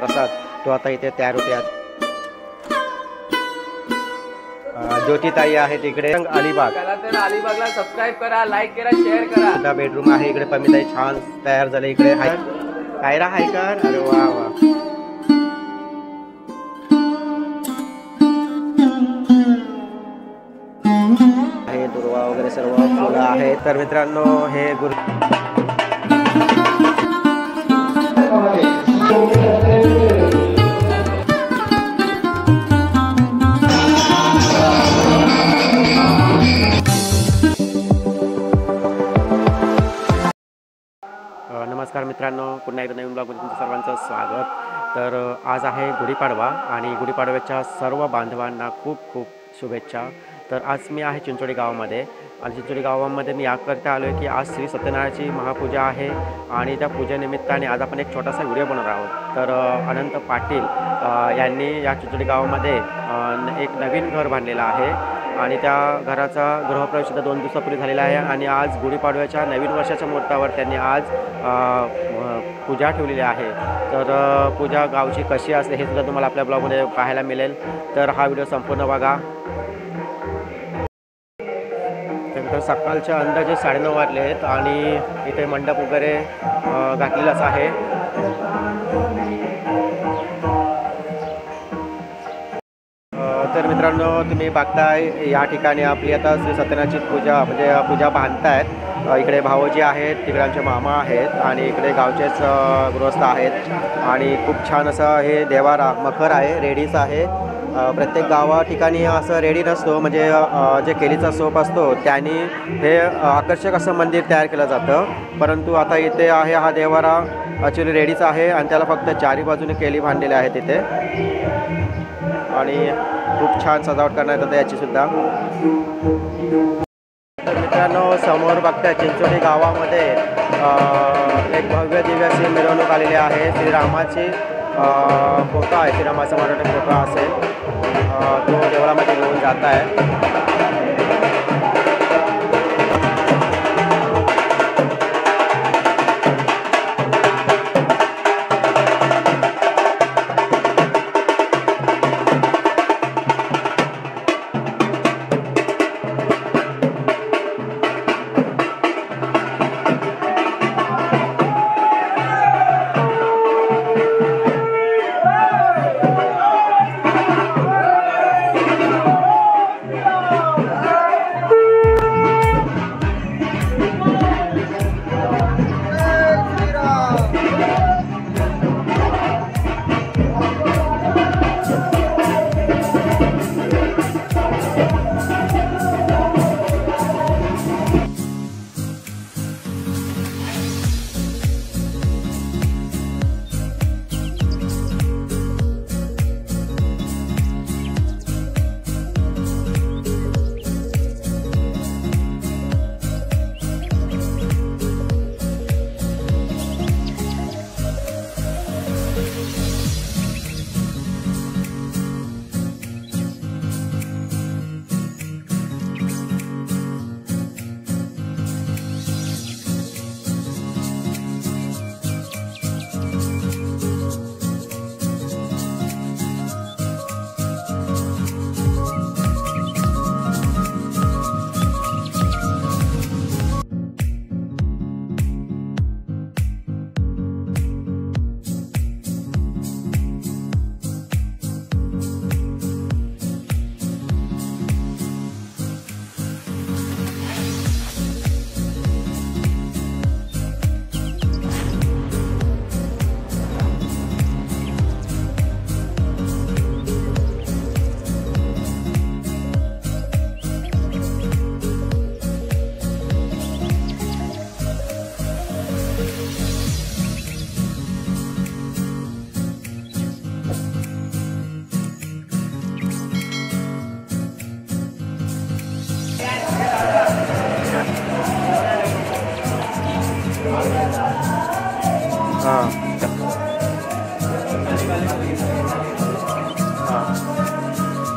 प्रसाद तो आता इथे तयार होते. ज्योतिताई आहेत इकडे अलिबाग. तर अलिबागला सबस्क्राईब करा, लाईक करा, शेअर करा. सुद्धा बेडरूम आहे इकडे. पमिताई छान तयार झाले इकडे. कायरा हायकर. अरे वा वा. हे दुर्वा वगैरे सर्व फुलं आहेत. तर मित्रांनो हे नमस्कार मित्रांनो, पुन्हा एकदा नवीन ब्लॉगमध्ये तुमचं सर्वांचं स्वागत. तर आज आहे गुढीपाडवा आणि गुढीपाडव्याच्या सर्व बांधवांना खूप खूप शुभेच्छा. तर आज मी आहे चिंचोडी गावामध्ये आणि चिंचोडी गावामध्ये मी याकरिता आलो आहे की आज श्री सत्यनारायणाची महापूजा आहे आणि त्या पूजेनिमित्ताने आज आपण एक छोटासा व्हिडिओ बनवणार आहोत. तर अनंत पाटील यांनी या चिंचोडी गावामध्ये एक नवीन घर बांधलेलं आहे आणि त्या घराचा गृहप्रवेशसुद्धा 2 दिवसापूर्वी झालेला आहे आणि आज गुढीपाडव्याच्या नवीन वर्षाच्या मुहूर्तावर त्यांनी आज पूजा ठेवलेली आहे. तर पूजा गावची कशी असते हे सुद्धा तुम्हाला आपल्या ब्लॉगमध्ये पाहायला मिळेल. तर हा व्हिडिओ संपूर्ण बघा. त्यानंतर सकाळच्या अंदाजे 9:30 वाजले आहेत आणि इथे मंडप वगैरे घातलेलाच आहे. तर मित्रांनो तुम्ही बघताय या ठिकाणी आपली आता श्री सत्यनारायणाची पूजा म्हणजे पूजा बांधतायत. इकडे भावोजी आहेत, तिकडे आमचे मामा आहेत आणि इकडे गावचेच गृहस्थ आहेत आणि खूप छान असं हे देवारा मखर आहे, रेडीच आहे. प्रत्येक गावा ठिकाणी असं रेडी नसतो म्हणजे जे केलीचा सोप असतो त्याने हे आकर्षक असं मंदिर तयार केलं जातं. परंतु आता इथे आहे हा देवारा ॲक्च्युली रेडीचा आहे आणि त्याला फक्त 4ही बाजूने केली बांधलेली आहे तिथे आणि खूप छान सजावट करण्यात येतं याचीसुद्धा. तर मित्रांनो समोर बघताय चिंचोडी गावामध्ये एक भव्य दिव्य अशी मिरवणूक आलेली आहे. श्रीरामाची फोटो आहे, श्रीरामाचा मराठी फोटो असेल तो देवळामध्ये घेऊन जात आहे.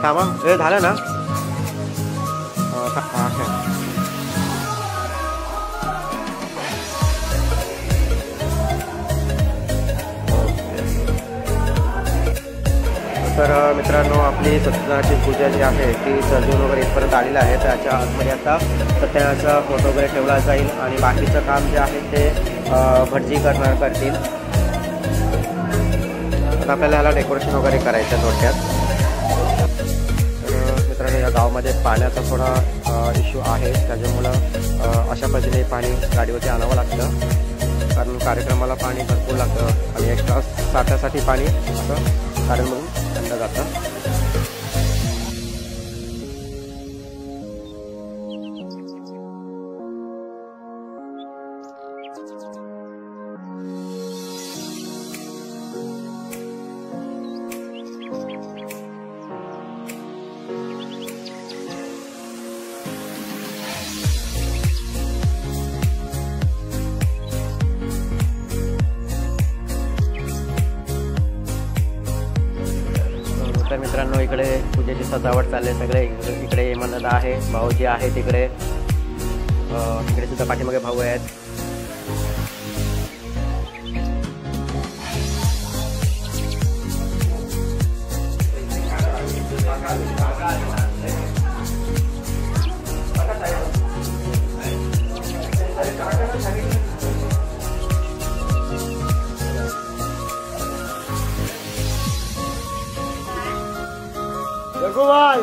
थांबा, हे झालं ना? तर मित्रांनो, आपली सत्यनारायणाची पूजा जी आहे ती सजून वगैरे इथपर्यंत आलेली आहे. त्याच्या आतमध्ये आता सत्यनारायणाचा फोटो वगैरे ठेवला जाईल आणि बाकीचं काम जे आहे ते भटजी करतील. आता आपल्याला ह्याला डेकोरेशन वगैरे करायचं थोडक्यात. तर मित्रांनो, या गावामध्ये पाण्याचा थोडा इश्यू आहे. त्याच्यामुळं अशा पद्धतीने पाणी गाडीवरती आणावं लागतं, कारण कार्यक्रमाला पाणी भरपूर लागतं आणि एक्स्ट्रा साठ्यासाठी पाणी असं गाड्यांमधून आणलं जातं. तर मित्रांनो, इकडे पूजेची सजावट चालली आहे. सगळे इकडे मनदा आहे, भाऊजी आहे तिकडे, तिकडे सुद्धा पाठीमागे भाऊ आहेत. जगूबाई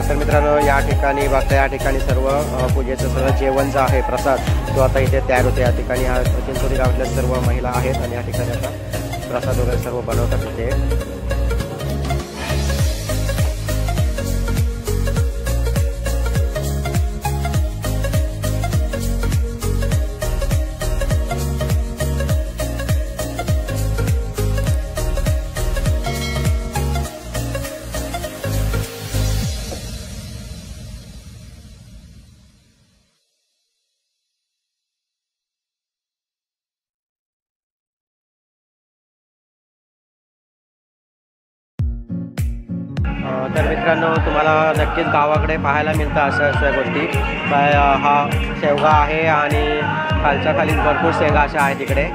तर मित्रांनो, या ठिकाणी बघता, या ठिकाणी सर्व पूजेचं सगळं जेवण जे आहे, प्रसाद, तो आता इथे तयार होते. या ठिकाणी हा चिंचोली गावातल्या सर्व महिला आहेत आणि या ठिकाणी आता प्रसाद वगैरे सर्व बनवतात इथे. तर मित्रांनो, तुम्हाला नक्कीच गावाकडे पाहायला मिळतं अशा गोष्टी. हा शेवगा आहे आणि खालच्या खाली भरपूर शेंगा अशा आहेत इकडे.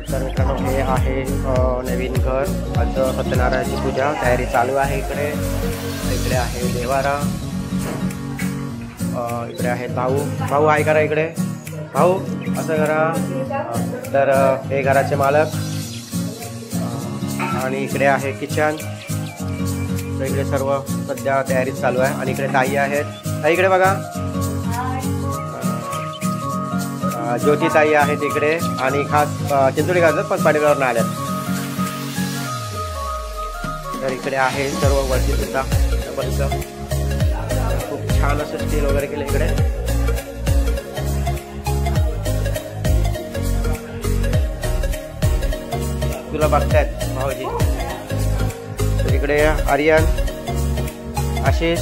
तर मित्रांनो, हे आहे नवीन घर. आज सत्यनारायणाची पूजा तयारी चालू आहे. इकडे आहे देवारा, इकडे आहेत भाऊ आहे करा, इकडे भाऊ असं करा. तर हे घराचे मालक आणि इकडे आहे किचन. तर इकडे सर्व सध्या तयारी चालू आहे आणि इकडे ताई आहेत. ताई इकडे बघा, ज्योती ताई आहेत इकडे आणि खास चिंचोली गावात पण पाडेगाववरून आल्यात. तर इकडे आहे सर्व वरती सुद्धा खूप छान असं स्टील वगैरे केलं इकडे. तुला बघतायत भाऊजी. तर इकडे आर्यन, आशिष,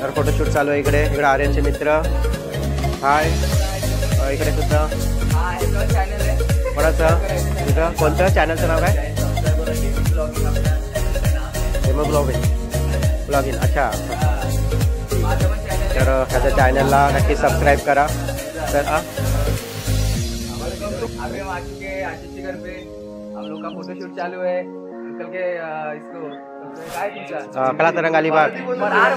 तर फोटोशूट चालू आहे इकडे. इकडे आर्यनचे मित्र. हाय. इकडे सुद्धा कोणाचं, तुझं कोणतं चॅनलचं नाव काय? ब्लॉगिंग. अच्छा. तर ह्याच्या चॅनलला नक्की सबस्क्राईब करा. तर फोटोशूट चालू आहे. कला तरंग अलिबाग.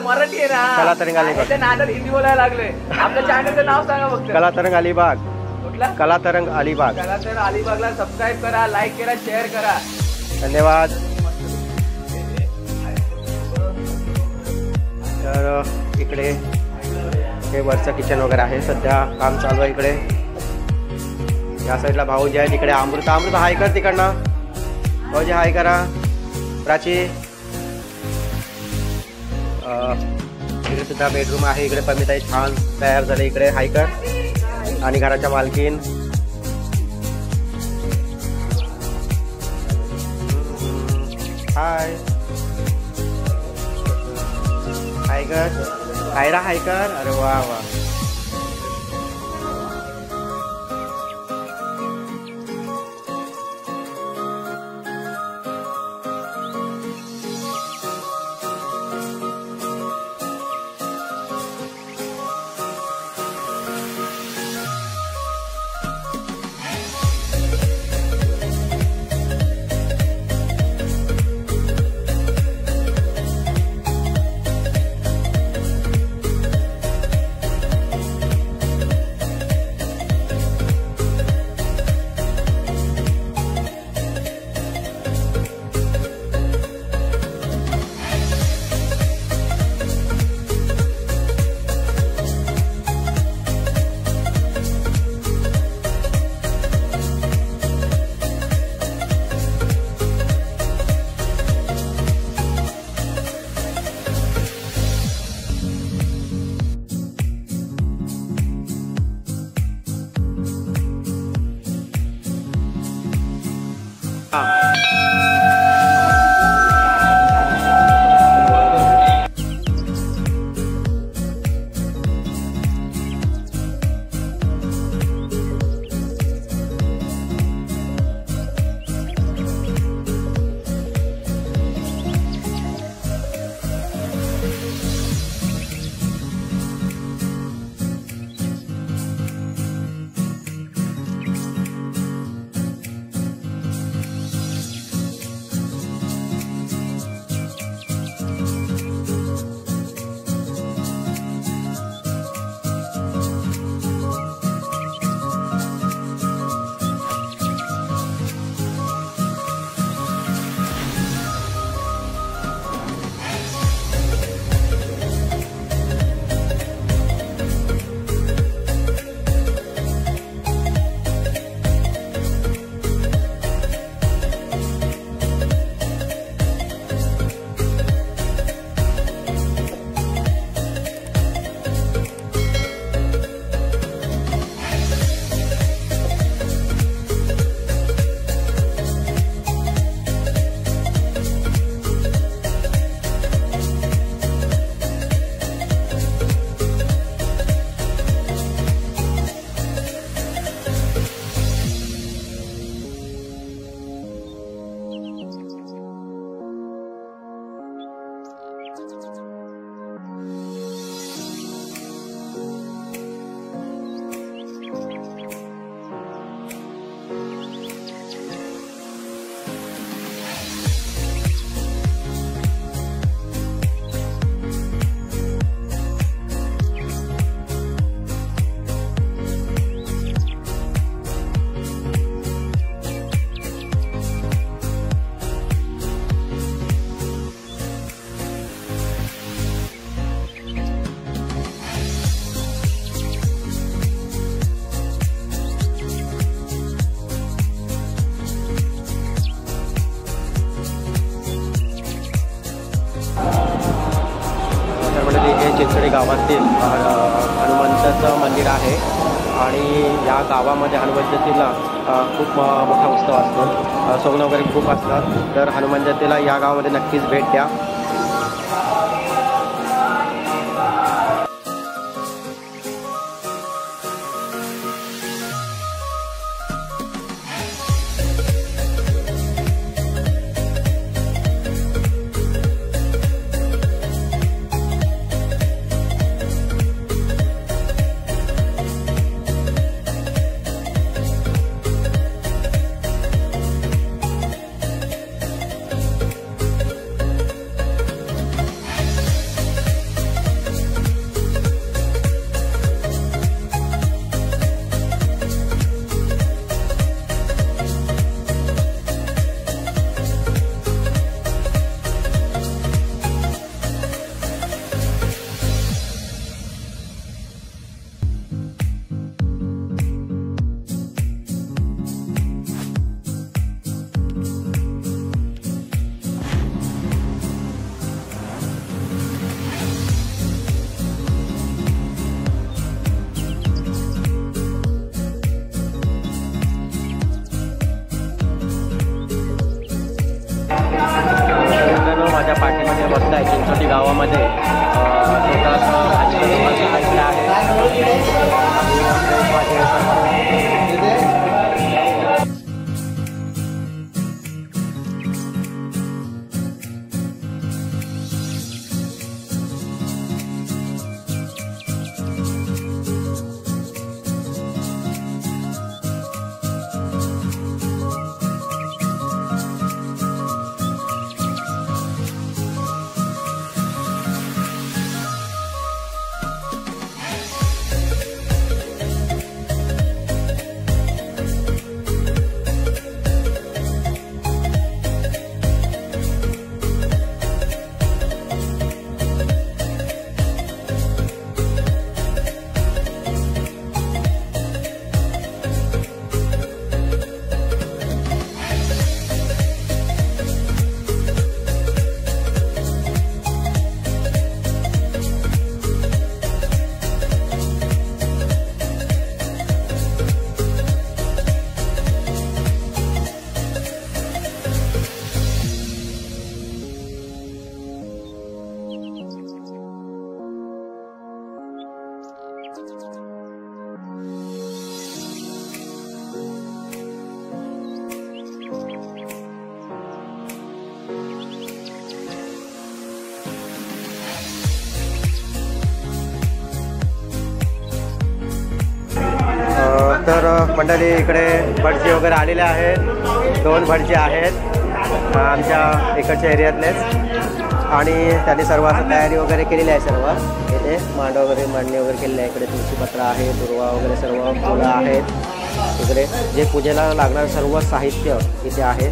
मराठी आहे ना, कला तरंग अलिबाग. नाटक हिंदी बोलायला लागले. आपल्या चॅनलचं नाव सांगा फक्त. कला तरंग अलिबाग. कुठला? कला तरंग अलिबाग. कला तरंग अलिबागला सबस्क्राईब करा, लाईक करा, शेअर करा. धन्यवाद. तर इकडे हे वरचं किचन वगैरे आहे. सध्या काम चालू आहे इकडे. या साईडला भाऊजी आहे. तिकडे अमृता हाय कर तिकडनं. भाऊजी हाय करा. प्राची इकडे सुद्धा बेडरूम आहे. इकडे पमिताई छान तयार झाले. इकडे हायकर आणि घराच्या मालकीन. हाय हायकर, हायरा हायकर. अरे वा वा. चिंचोली गावातील हनुमंताचं मंदिर आहे आणि या गावामध्ये हनुमान जयंतीला खूप मोठा उत्सव असतो. सोंग वगैरे खूप असतात. तर हनुमान जयंतीला या गावामध्ये नक्कीच भेट द्या. माझ्या पाठीमध्ये बसला आहे चिंचोटी गावामध्ये स्वतःचं भाजीचं दुकान ऐकलं आहे. तर मंडळी इकडे भटजी वगैरे आलेले आहेत. 2 भटजी आहेत आमच्या इकडच्या एरियातलेच आणि त्यांनी सर्व असं तयारी वगैरे केलेली आहे. सर्व इथे मांड वगैरे मांडणी वगैरे केलेली आहे. इकडे तुळशीपत्र आहे, दुर्वा वगैरे सर्व फुलं आहेत. इकडे जे पूजेला लागणारं सर्व साहित्य इथे आहे.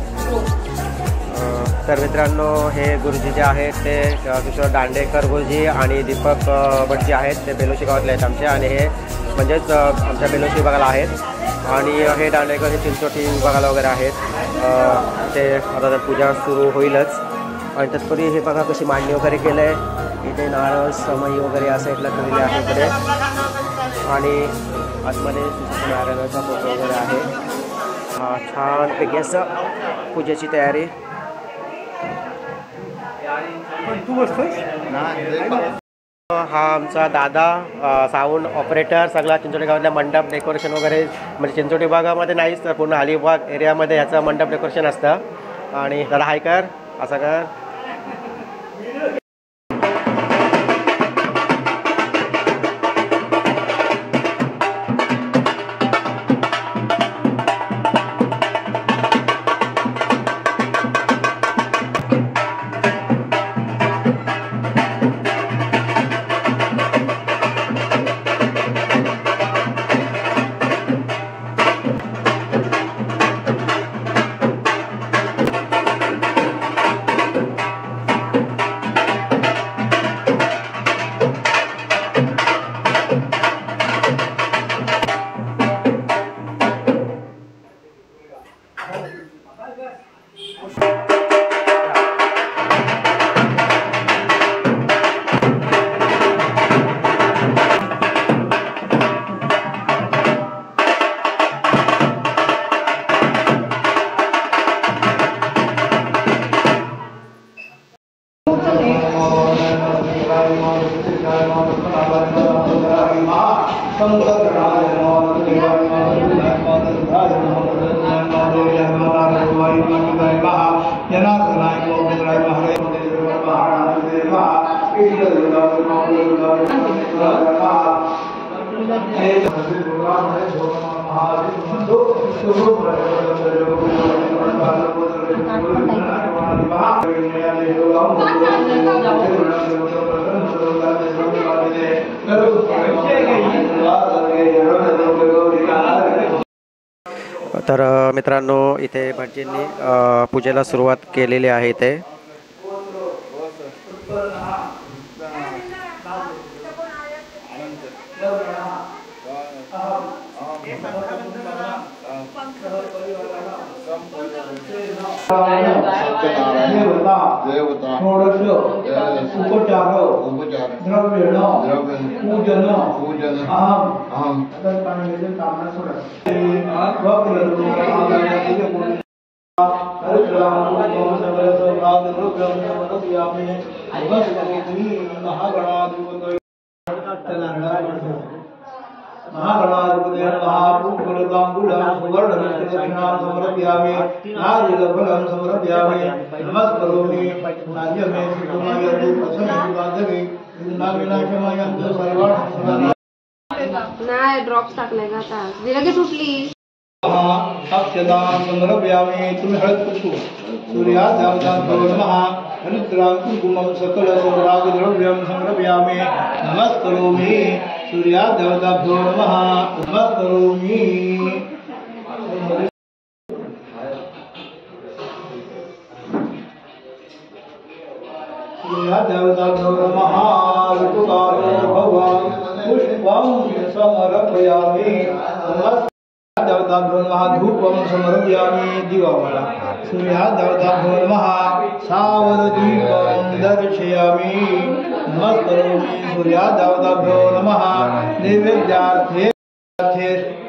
तर मित्रांनो हे गुरुजी जे आहेत ते किशोर दांडेकर गुरुजी आणि दीपक भटजी आहेत. ते बेलोशी गावातले आहेत आमचे आणि हे म्हणजेच आमच्या बेलोशी विभागाला आहेत आणि हे दांडेकर हे चिंचोटी विभागाला वगैरे आहेत. ते आता पूजा सुरू होईलच आणि तत्पूर्वी हे बघा कशी मांडणी वगैरे केलं आहे. इथे नारळ समई वगैरे असं इथलं केलेले आहे इकडे आणि आतमध्ये नारायणाचा फोटो वगैरे आहे. छानपैकी असं पूजेची तयारी. हा आमचा दादा साऊंड ऑपरेटर सगळा चिंचोटी गावातल्या मंडप डेकोरेशन वगैरे म्हणजे चिंचोटी विभागामध्ये नाहीच तर पूर्ण अलिबाग एरियामध्ये ह्याचं मंडप डेकोरेशन असतं. आणि दादा हाय कर असं कर. तर मित्रांनो इथे भटजींनी पूजेला सुरुवात केलेली आहे. इथे महागणाधिपते महापुरुषां सुवर्णदक्षिणां समर्पयामि नारिकेलफलं समर्पयामि नमस्करोमि नार्यमे सुकुमायन्तु प्रसन्नतादवे नाविनाशमयन्तु सर्वाणि नाही ड्रॉप्स टाकले का आता लगेच उठली अक्षदां समर्पयामि तुम्ही हळद कुंकू सूर्यादेवताभ्यो नमः हरिद्रां कुंकुमं सकलसौभाग्यद्रव्यं समर्पयामि नमस्करोमि सूर्यादेवताभ्यो नमः नमस्करोमि सूर्यादेवताभ्यो नमः ऋतुकारो भव पुष्पं समर्पयामि देवताभ्यो नमः धूपं समर्पयामि दिवावला सूर्यादेवताभ्यो नमः सावरदीपं दर्शयामि नमस्करोमि सूर्यादेवताभ्यो नमः नैवेद्यार्थे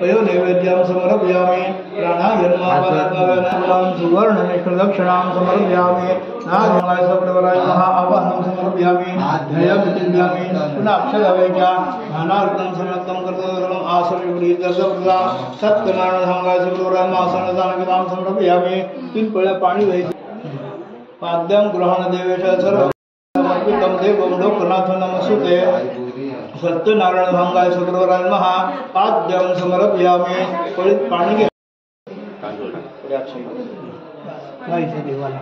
पयो नैवेद्यं समर्पयामि प्राणायामं सुवर्णनिष्ठदक्षिणां समर्पयामि नागराय सप्तवराय महा आवाहनं समर्पयामि ध्येयं चिन्तयामि पुनः अक्षरवेचा ध्यानार्थं समर्पं कर्तव्यम् आसनयुडी दर्शकता सत्यनारायणधामाय सप्तवराय महासनदानकतां समर्पयामि तीन पळ्या पाणी व्हायचे पाद्यं ग्रहण देवेश सर्व समर्पितं देवं लोकनाथ नमस्ते सत्यनारायणधामाय सप्तवराय महा पाद्यं समर्पयामि पळीत पाणी घ्या देवाला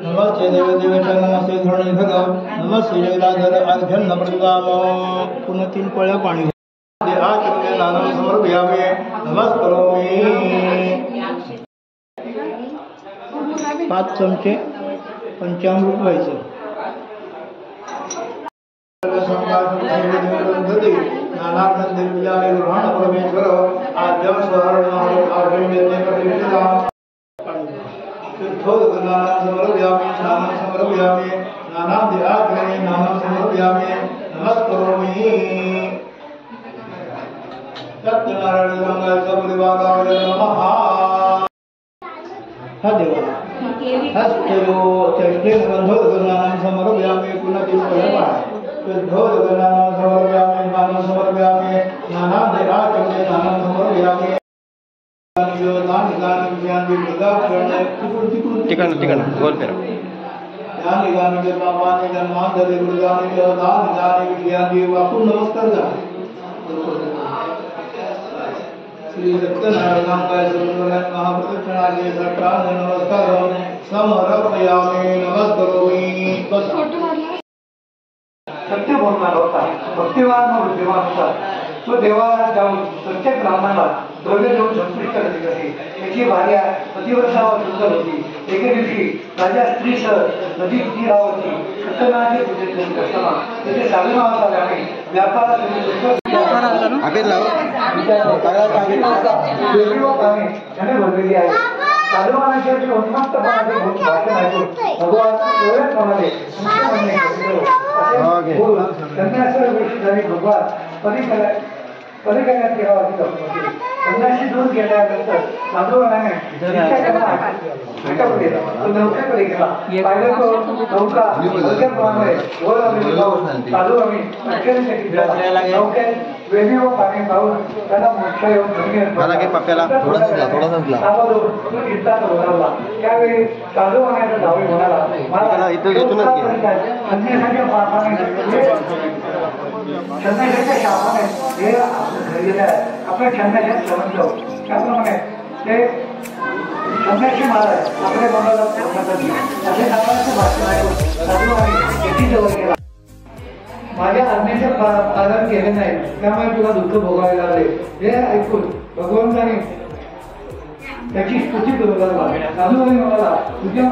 नमस्ते देवदेवेश नमस्ते धरणीधर नमस्ते जगदाधर अर्घ्यं प्रदाम पुन्हा तीन पळ्या पाणी आचरणे नानं समर्पयामि नमस्करोमि 5 चमचे पंचामृत व्हायचं नानार्थं देवयामि ग्रहण परमेश्वर आद्यं समर्पयामि स्नानं समर्पयामि नानां आचरणे नानं समर्पयामि नमस्करोमि सत्यनारायण सपरिवाराय नमः हा देवाला हस्तयो चष्टे गंधोदगनानं समर्पयामि पुनः तीन पळ्या गंधोदगनानं समर्पयामि नानं समर्पयामि नानां आचरणे नानं समर्पयामि ठिकाण गोल फेरा नमस्कार श्री सत्यनारायण महाप्रदक्षिणाचे नमस्कार समर्पयामि नमस्करोमि सत्य बोलणार होता भक्तिवान व बुद्धिमान होता तो देवाला जाऊन प्रत्येक ब्राह्मणाला द्रव्य देऊन संतुष्ट करत असे त्याची भार्या प्रतिवर्षावर सुंदर होती एके दिवशी राजा स्त्रीसह नदी तीरावरती सत्यनारायणाचे पूजन करीत असताना त्याचे साधुनावात आल्याने त्याने भरलेली आहे साधुमानाची उन्मत्तपणाचे भाषण ऐकून भगवान एवढ्याच म्हणाले भगवान पलीकडे ठेवावी संन्यासी दूर गेल्यानंतर साधुवाने नौकेकडे गेला पाहिलं तो नौका हलक्याप्रमाणे वर आलेली जाऊन चालू आम्ही अडचणीसाठी नौक्यात वेली व पाणी पाहून त्याला मोठा येऊन चिंता होता त्यावेळी साधुवाण्याचा जावे म्हणाला मला संन्यासाच्या शापाने हे घडलेलं आहे आपल्या छंदाच्या समजलो त्याप्रमाणे ते संन्यासी महाराज आपल्या मनाला असे नावाचं भाषण ऐकून साधू आणि शेतीजवळ गेला माझ्या आज्ञेचे पालन केले नाही त्यामुळे तुला दुःख भोगावे लागले हे ऐकून भगवंताने त्याची स्तुती करू लागला साधू आणि मला तुझ्या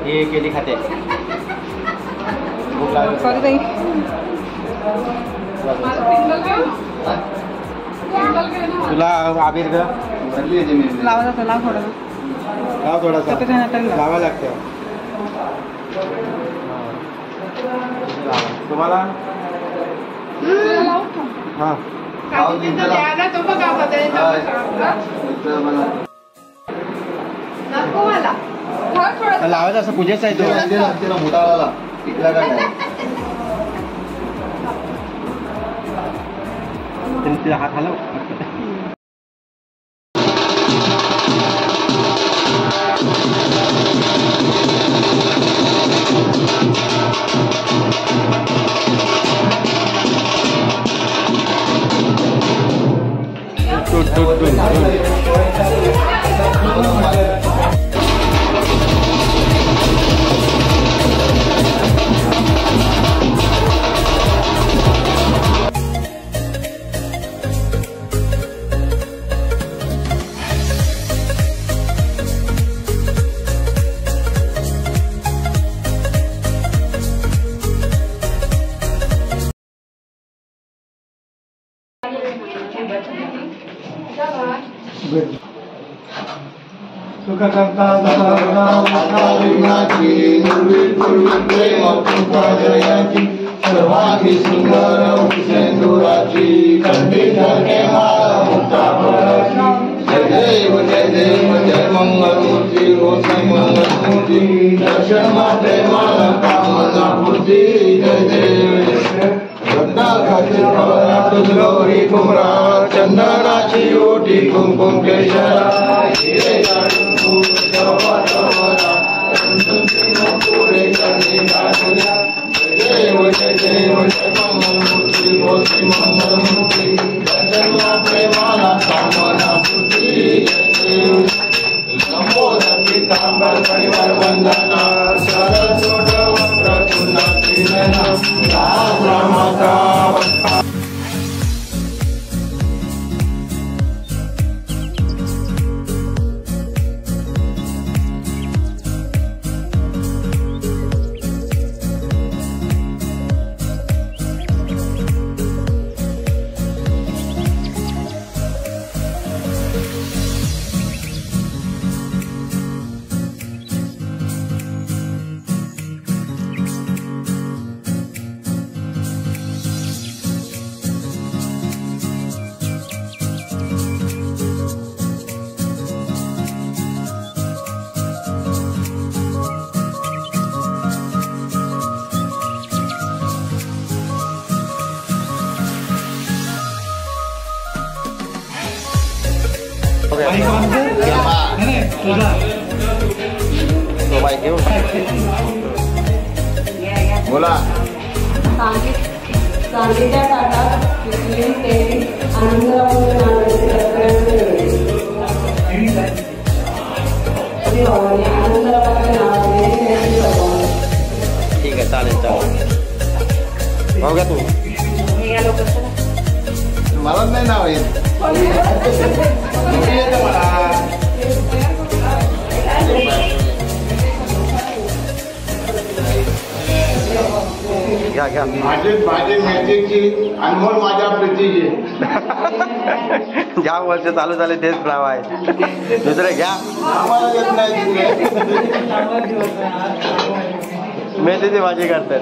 हे केली खाते तुला आबीर ग लावा जातं लाव थोडं लाव थोडासा लावा लागते तुम्हाला हां लावायचं असं पूजेचं आहे तो मोठा टिकला काय तिला हात हलव सुखकर्ता सर्वांगी सुंदर सेंदुराची कंठी धरणे जय देव जय मंगलमूर्ती रोषण मंगलमूर्ती दर्शन मात्रे मला कामना पूर्ती जय देव गौरी कुमरा चंदनाची ओटी कुंकुम केशरा पुरे करणे देव जय देव जय मंगलमूर्ती रोषी मंगलमूर्ती दर्शन प्रेमाला कामना पूर्ती नमोदर पीतांबर परिवार वंदना सरस्वत वक्र चुन्नती माता बोला चांदीच्या ताटात आनंदराव ठीक आहे चालेल चालेल भाऊ घ्या तुम्ही मलाच नाही नाव येत घ्या घ्या माझी मॅजिकची अनमोल माझ्या प्रीतीची ज्या वर्ष चालू झाले तेच नाव आहे दुसरे घ्या आम्हाला येत नाही मेथीची भाजी करतात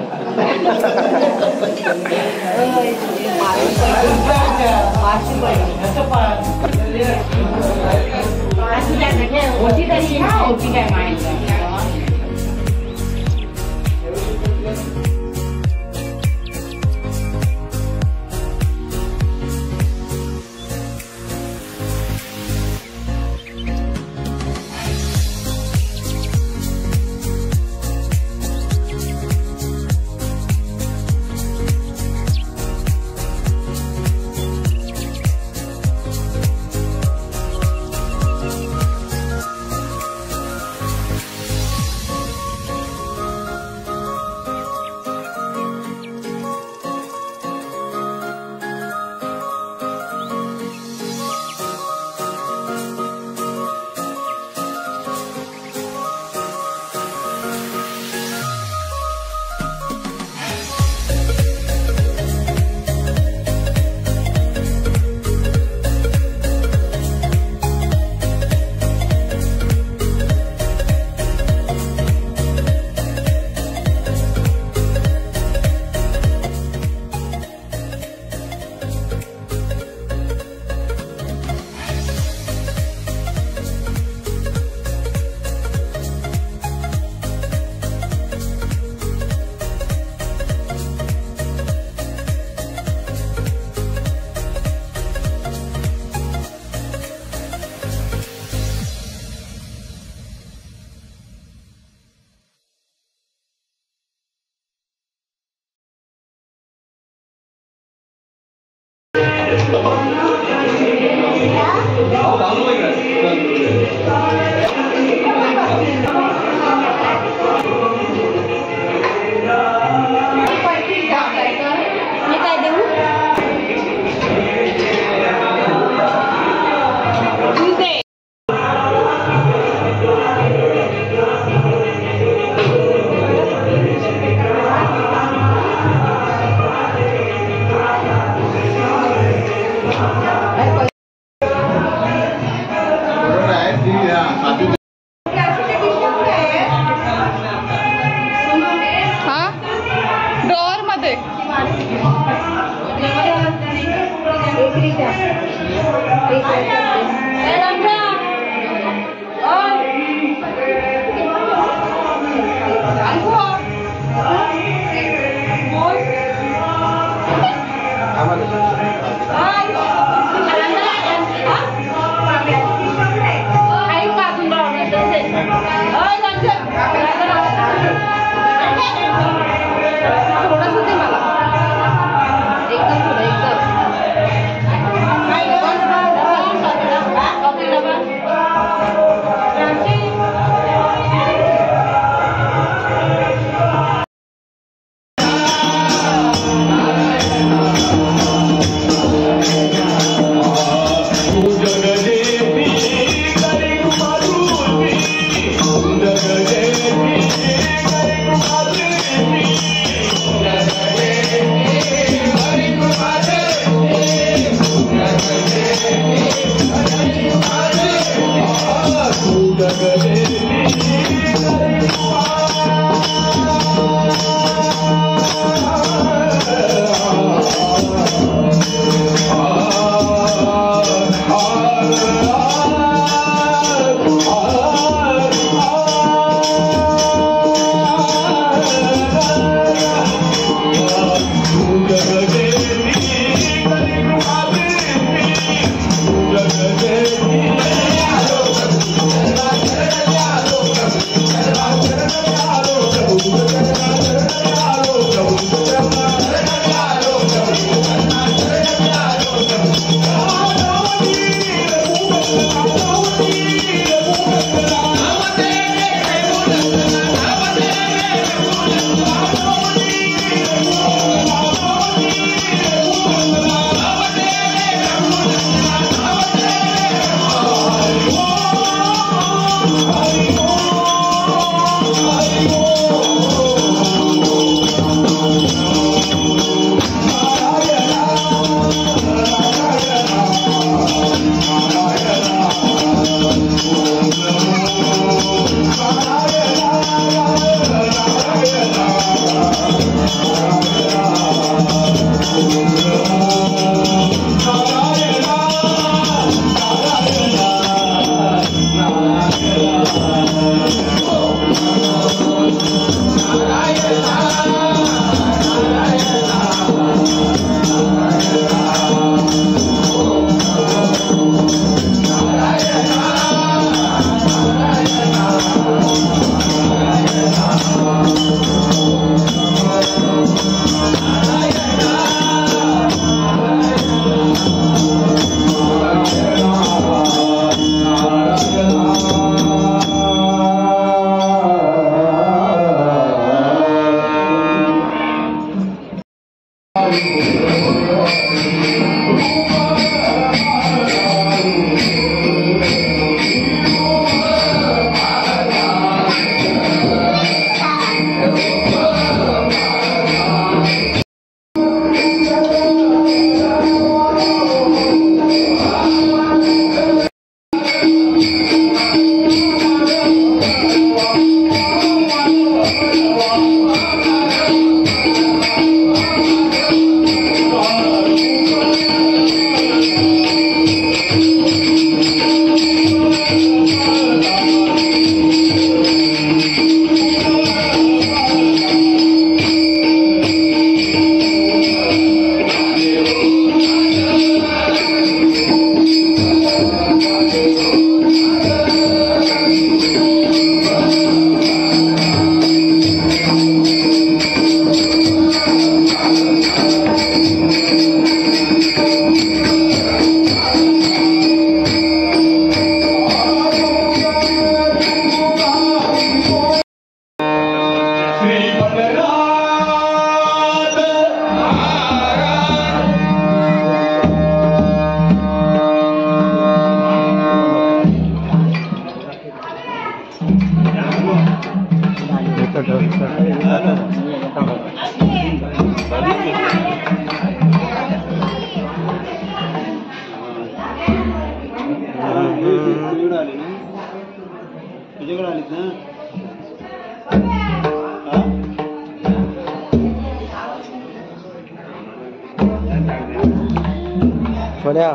सोन्या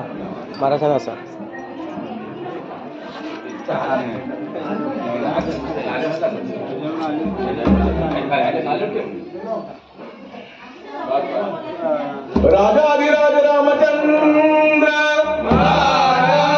महाराजांना असा राजाधिराज रामचंद्र महाराज